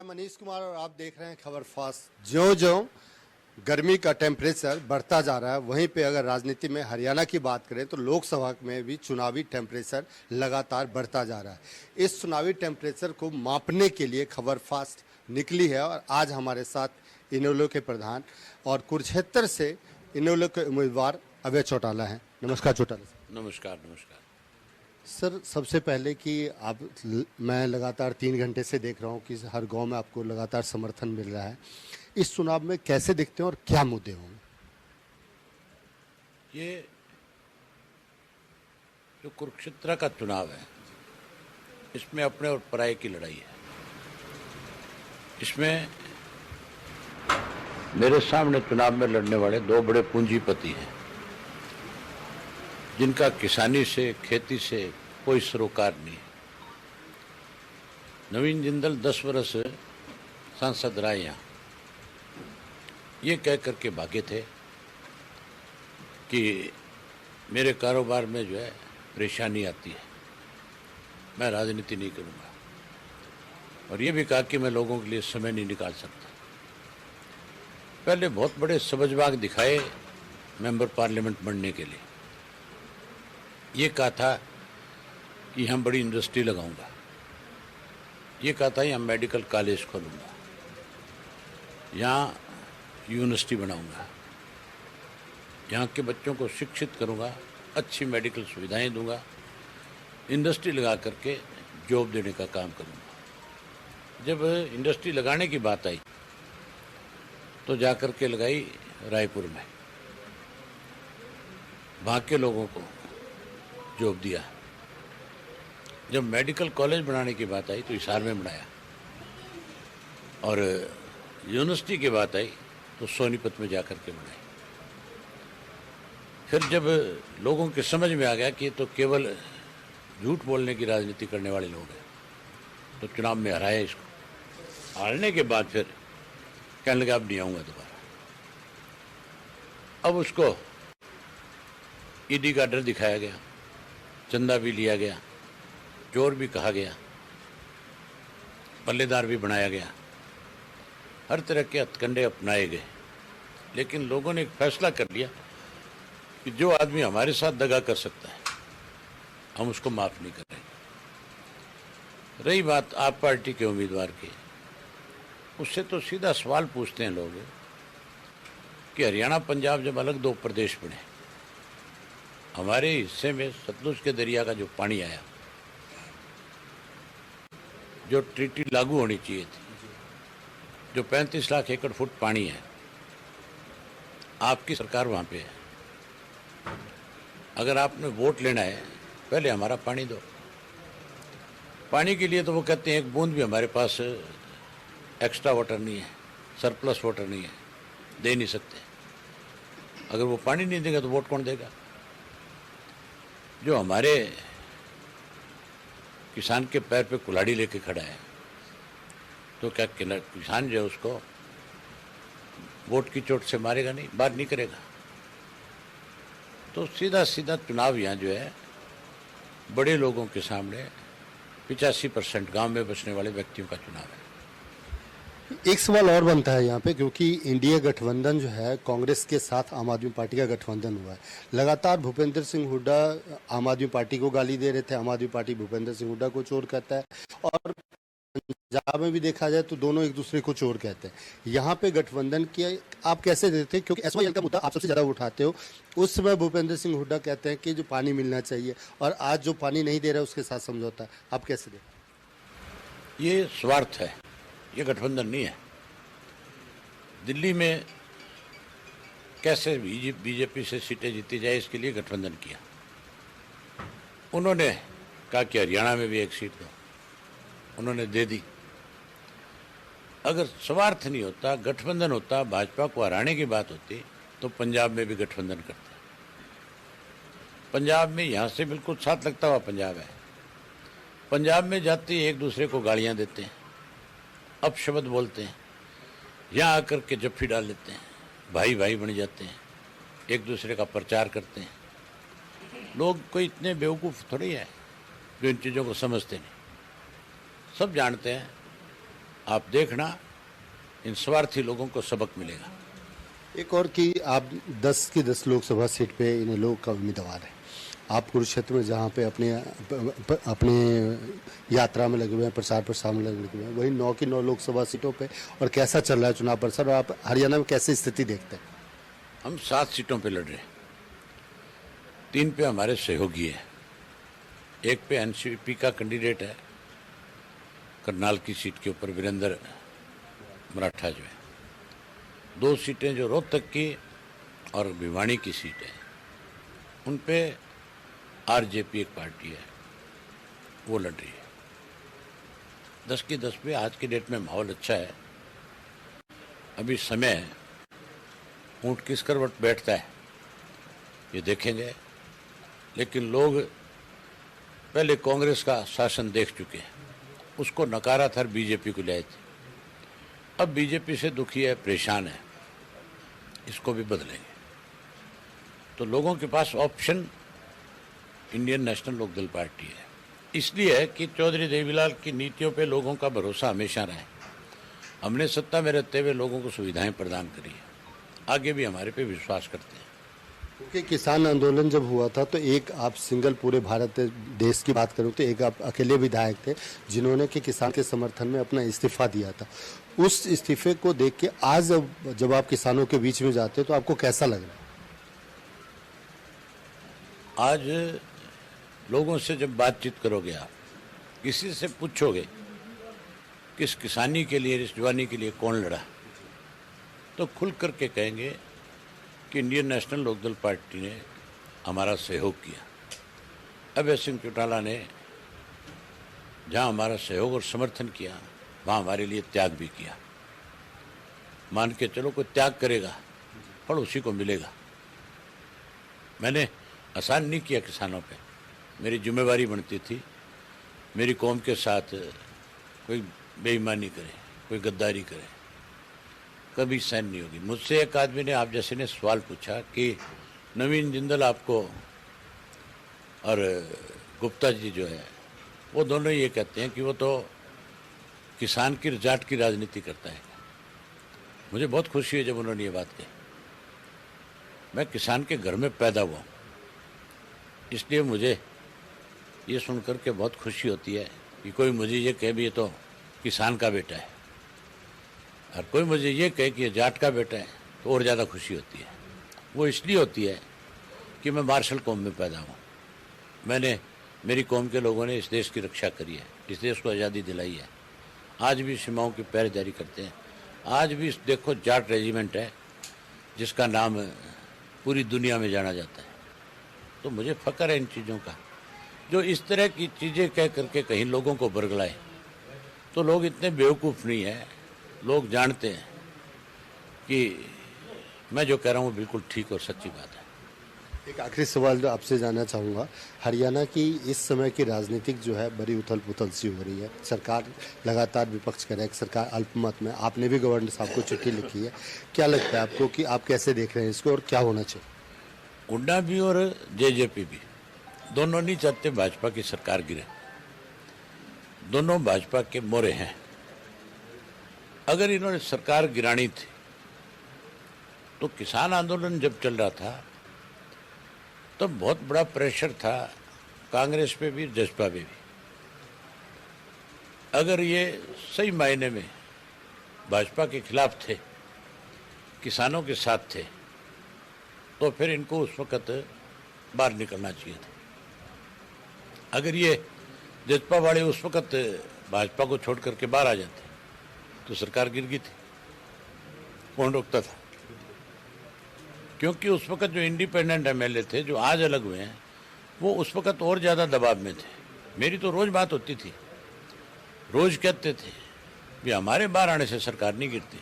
मनीष कुमार और आप देख रहे हैं खबर फास्ट। ज्यों-ज्यों गर्मी का टेम्परेचर बढ़ता जा रहा है, वहीं पे अगर राजनीति में हरियाणा की बात करें तो लोकसभा में भी चुनावी टेम्परेचर लगातार बढ़ता जा रहा है। इस चुनावी टेम्परेचर को मापने के लिए खबर फास्ट निकली है और आज हमारे साथ इनेलो के प्रधान और कुरुक्षेत्र से इनेलो के उम्मीदवार अभय चौटाला हैं। नमस्कार चौटाला सर। नमस्कार नमस्कार। सर, सबसे पहले कि मैं लगातार 3 घंटे से देख रहा हूँ कि हर गांव में आपको लगातार समर्थन मिल रहा है। इस चुनाव में कैसे दिखते हैं और क्या मुद्दे होंगे? ये जो कुरुक्षेत्र का चुनाव है, इसमें अपने और पराये की लड़ाई है। इसमें मेरे सामने चुनाव में लड़ने वाले दो बड़े पूंजीपति हैं, जिनका किसानी से, खेती से कोई सरोकार नहीं है। नवीन जिंदल 10 वर्ष सांसद रहे यहाँ, ये कह करके भागे थे कि मेरे कारोबार में जो है परेशानी आती है, मैं राजनीति नहीं करूँगा, और ये भी कहा कि मैं लोगों के लिए समय नहीं निकाल सकता। पहले बहुत बड़े सबजबाग दिखाए मेंबर पार्लियामेंट बनने के लिए। ये कहा था कि हम बड़ी इंडस्ट्री लगाऊंगा, ये कहा था यहाँ मेडिकल कॉलेज खोलूंगा, यहाँ यूनिवर्सिटी बनाऊंगा, यहाँ के बच्चों को शिक्षित करूंगा, अच्छी मेडिकल सुविधाएं दूंगा, इंडस्ट्री लगा करके जॉब देने का काम करूंगा। जब इंडस्ट्री लगाने की बात आई तो जाकर के लगाई रायपुर में, वहाँ के लोगों को जॉब दिया। जब मेडिकल कॉलेज बनाने की बात आई तो हिसार में बनाया, और यूनिवर्सिटी की बात आई तो सोनीपत में जाकर के बनाई। फिर जब लोगों के समझ में आ गया कि ये तो केवल झूठ बोलने की राजनीति करने वाले लोग हैं, तो चुनाव में हराया इसको। हारने के बाद फिर कहने लगा अब नहीं आऊँगा दोबारा। अब उसको ईडी का डर दिखाया गया, चंदा भी लिया गया, चोर भी कहा गया, पल्लेदार भी बनाया गया, हर तरह के हथकंडे अपनाए गए। लेकिन लोगों ने एक फैसला कर लिया कि जो आदमी हमारे साथ दगा कर सकता है, हम उसको माफ नहीं करेंगे। रही बात आप पार्टी के उम्मीदवार की, उससे तो सीधा सवाल पूछते हैं लोग कि हरियाणा पंजाब जब अलग दो प्रदेश बने, हमारे हिस्से में सतलुज के दरिया का जो पानी आया, जो ट्रीटी लागू होनी चाहिए थी, जो 35 लाख एकड़ फुट पानी है, आपकी सरकार वहाँ पे है। अगर आपने वोट लेना है, पहले हमारा पानी दो। पानी के लिए तो वो कहते हैं एक बूंद भी हमारे पास एक्स्ट्रा वाटर नहीं है, सरप्लस वाटर नहीं है, दे नहीं सकते। अगर वो पानी नहीं देगा तो वोट कौन देगा? जो हमारे किसान के पैर पे कुल्हाड़ी लेके खड़ा है, तो क्या किसान जो है उसको वोट की चोट से मारेगा नहीं, बात नहीं करेगा? तो सीधा सीधा चुनाव यहाँ जो है बड़े लोगों के सामने 85% गांव में बसने वाले व्यक्तियों का चुनाव है। एक सवाल और बनता है यहाँ पे, क्योंकि इंडिया गठबंधन जो है कांग्रेस के साथ आम आदमी पार्टी का गठबंधन हुआ है। लगातार भूपेंद्र सिंह हुड्डा आम आदमी पार्टी को गाली दे रहे थे, आम आदमी पार्टी भूपेंद्र सिंह हुड्डा को चोर कहता है, और पंजाब में भी देखा जाए तो दोनों एक दूसरे को चोर कहते हैं। यहाँ पे गठबंधन की आप कैसे देते हैं, क्योंकि एसवाईएल का मुद्दा आप सबसे ज्यादा उठाते हो। उस समय भूपेंद्र सिंह हुड्डा कहते हैं कि जो पानी मिलना चाहिए, और आज जो पानी नहीं दे रहा है उसके साथ समझौता है। आप कैसे देते? ये स्वार्थ है, ये गठबंधन नहीं है। दिल्ली में कैसे बीजेपी से सीटें जीती जाए, इसके लिए गठबंधन किया। उन्होंने कहा कि हरियाणा में भी एक सीट दो, उन्होंने दे दी। अगर स्वार्थ नहीं होता, गठबंधन होता, भाजपा को हराने की बात होती, तो पंजाब में भी गठबंधन करते। पंजाब में यहाँ से बिल्कुल साथ लगता हुआ पंजाब है। पंजाब में जाते ही एक दूसरे को गालियाँ देते हैं, अपशब्द बोलते हैं, यहाँ आकर के जफ्फी डाल लेते हैं, भाई भाई बन जाते हैं, एक दूसरे का प्रचार करते हैं। लोग कोई इतने बेवकूफ़ थोड़ी है जो इन चीज़ों को समझते नहीं, सब जानते हैं। आप देखना इन स्वार्थी लोगों को सबक मिलेगा। एक और कि आप 10 की 10 लोकसभा सीट पे इन लोगों का उम्मीदवार है। आप कुरुक्षेत्र में जहाँ पे अपने यात्रा में लगे हुए हैं, प्रचार प्रसार में लगे हुए हैं, वहीं 9 की 9 लोकसभा सीटों पे और कैसा चल रहा है चुनाव प्रचार, और आप हरियाणा में कैसे स्थिति देखते हैं? हम 7 सीटों पे लड़ रहे हैं। 3 पे हमारे सहयोगी है, एक पे एनसीपी का कैंडिडेट है करनाल की सीट के ऊपर वीरेंद्र मराठा जो है। 2 सीटें जो रोहतक की और भिवानी की सीट है, उन पे आरजेपी एक पार्टी है, वो लड़ रही है। 10 की 10 पे आज की डेट में माहौल अच्छा है। अभी समय है, ऊंट किस करवट बैठता है ये देखेंगे, लेकिन लोग पहले कांग्रेस का शासन देख चुके हैं, उसको नकारा था, बीजेपी को लाए थे। अब बीजेपी से दुखी है, परेशान है, इसको भी बदलेंगे। तो लोगों के पास option Indian National Lok Dal party है, इसलिए है कि चौधरी देवीलाल की नीतियों पे लोगों का भरोसा हमेशा रहा है। हमने सत्ता में रहते हुए लोगों को सुविधाएं प्रदान करी है, आगे भी हमारे पे विश्वास करते हैं। क्योंकि किसान आंदोलन जब हुआ था तो एक आप सिंगल पूरे भारत देश की बात करूं तो एक आप अकेले विधायक थे जिन्होंने कि किसान के समर्थन में अपना इस्तीफा दिया था। उस इस्तीफे को देख के आज जब आप किसानों के बीच में जाते हैं तो आपको कैसा लग रहा है? आज लोगों से जब बातचीत करोगे, आप किसी से पूछोगे किस किसानी के लिए, इस जवानी के लिए कौन लड़ा, तो खुल करके कहेंगे कि इंडियन नेशनल लोकदल पार्टी ने हमारा सहयोग किया। अभय सिंह चौटाला ने जहां हमारा सहयोग और समर्थन किया, वहां हमारे लिए त्याग भी किया। मान के चलो कोई त्याग करेगा, फल उसी को मिलेगा। मैंने आसान नहीं किया किसानों पे, मेरी जिम्मेवारी बनती थी मेरी कौम के साथ कोई बेईमानी करे, कोई गद्दारी करे, कभी सहन नहीं होगी। मुझसे एक आदमी ने, आप जैसे ने सवाल पूछा कि नवीन जिंदल आपको और गुप्ता जी जो है वो दोनों ये कहते हैं कि वो तो किसान की जाट की राजनीति करता है। मुझे बहुत खुशी है जब उन्होंने ये बात कही। मैं किसान के घर में पैदा हुआ, इसलिए मुझे ये सुनकर के बहुत खुशी होती है कि कोई मुझे ये कहे भी ये तो किसान का बेटा है, और कोई मुझे ये कहे कि ये जाट का बेटा है, तो और ज़्यादा खुशी होती है। वो इसलिए होती है कि मैं मार्शल कौम में पैदा हूँ। मेरी कौम के लोगों ने इस देश की रक्षा करी है, इस देश को आज़ादी दिलाई है। आज भी सीमाओं की पहरेदारी करते हैं। आज भी देखो जाट रेजिमेंट है जिसका नाम पूरी दुनिया में जाना जाता है। तो मुझे फ़ख्र है इन चीज़ों का। जो इस तरह की चीज़ें कह करके कहीं लोगों को बरगलाए, तो लोग इतने बेवकूफ़ नहीं है, लोग जानते हैं कि मैं जो कह रहा हूँ बिल्कुल ठीक और सच्ची बात है। एक आखिरी सवाल जो आपसे जानना चाहूँगा, हरियाणा की इस समय की राजनीतिक जो है बड़ी उथल पुथल सी हो रही है। सरकार लगातार विपक्ष कर रहा है, सरकार अल्पमत में, आपने भी गवर्नर साहब को चिट्ठी लिखी है। क्या लगता है आपको कि आप कैसे देख रहे हैं इसको और क्या होना चाहिए? हुड्डा भी और जेजेपी भी दोनों नहीं चाहते भाजपा की सरकार गिरे। दोनों भाजपा के मोरे हैं। अगर इन्होंने सरकार गिरानी थी तो किसान आंदोलन जब चल रहा था तब तो बहुत बड़ा प्रेशर था कांग्रेस पे भी, जसपा पे भी। अगर ये सही मायने में भाजपा के खिलाफ थे, किसानों के साथ थे, तो फिर इनको उस वक़्त बाहर निकलना चाहिए था। अगर ये जसपा वाले उस वक़्त भाजपा को छोड़ करके बाहर आ जाते तो सरकार गिर गई थी। कौन रोकता था? क्योंकि उस वक़्त जो इंडिपेंडेंट एमएलए थे जो आज अलग हुए हैं, वो उस वक़्त और ज़्यादा दबाव में थे। मेरी तो रोज़ बात होती थी, रोज़ कहते थे कि हमारे बाहर आने से सरकार नहीं गिरती।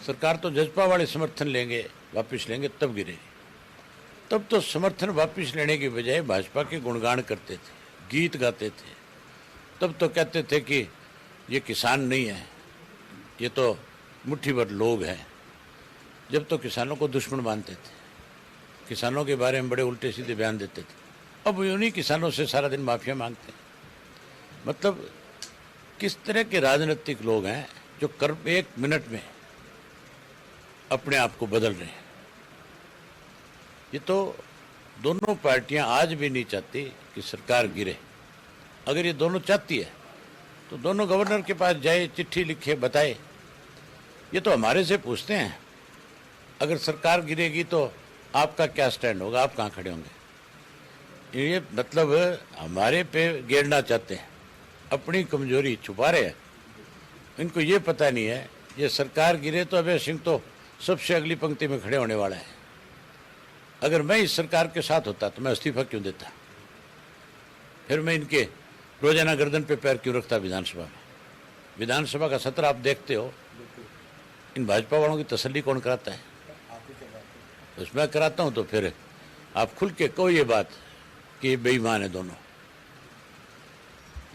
सरकार तो जसपा वाले समर्थन लेंगे, वापस लेंगे, तब गिरेगी। तब तो समर्थन वापस लेने की बजाय भाजपा के गुणगान करते थे, गीत गाते थे। तब तो कहते थे कि ये किसान नहीं है, ये तो मुट्ठी भर लोग हैं। जब तो किसानों को दुश्मन मानते थे, किसानों के बारे में बड़े उल्टे सीधे बयान देते थे। अब उन्हीं किसानों से सारा दिन माफिया मांगते हैं। मतलब किस तरह के राजनीतिक लोग हैं जो कर 1 मिनट में अपने आप को बदल रहे हैं। ये तो दोनों पार्टियां आज भी नहीं चाहती कि सरकार गिरे। अगर ये दोनों चाहती है तो दोनों गवर्नर के पास जाए, चिट्ठी लिखे, बताए। ये तो हमारे से पूछते हैं अगर सरकार गिरेगी तो आपका क्या स्टैंड होगा, आप कहाँ खड़े होंगे। ये मतलब हमारे पे गिरना चाहते हैं, अपनी कमजोरी छुपा रहे हैं। इनको ये पता नहीं है ये सरकार गिरे तो अभय सिंह तो सबसे अगली पंक्ति में खड़े होने वाला है। अगर मैं इस सरकार के साथ होता तो मैं इस्तीफा क्यों देता, फिर मैं इनके रोजाना गर्दन पे पैर क्यों रखता विधानसभा में। विधानसभा का सत्र आप देखते हो, इन भाजपा वालों की तसल्ली कौन कराता है। उसमें कराता हूं तो फिर आप खुल के कहो ये बात कि ये बेईमान है दोनों।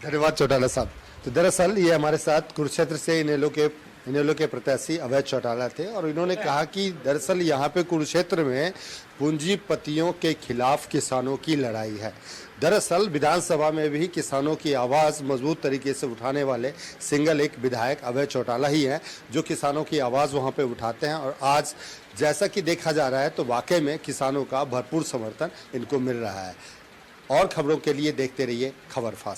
धन्यवाद चौटाला साहब। तो दरअसल ये हमारे साथ कुरुक्षेत्र से इनेलो के प्रत्याशी अवैध चौटाला थे और इन्होंने कहा कि दरअसल यहाँ पे कुरुक्षेत्र में पूंजीपतियों के खिलाफ किसानों की लड़ाई है। दरअसल विधानसभा में भी किसानों की आवाज़ मजबूत तरीके से उठाने वाले सिंगल एक विधायक अवैध चौटाला ही हैं जो किसानों की आवाज़ वहाँ पे उठाते हैं। और आज जैसा कि देखा जा रहा है तो वाकई में किसानों का भरपूर समर्थन इनको मिल रहा है। और खबरों के लिए देखते रहिए खबर फास्ट।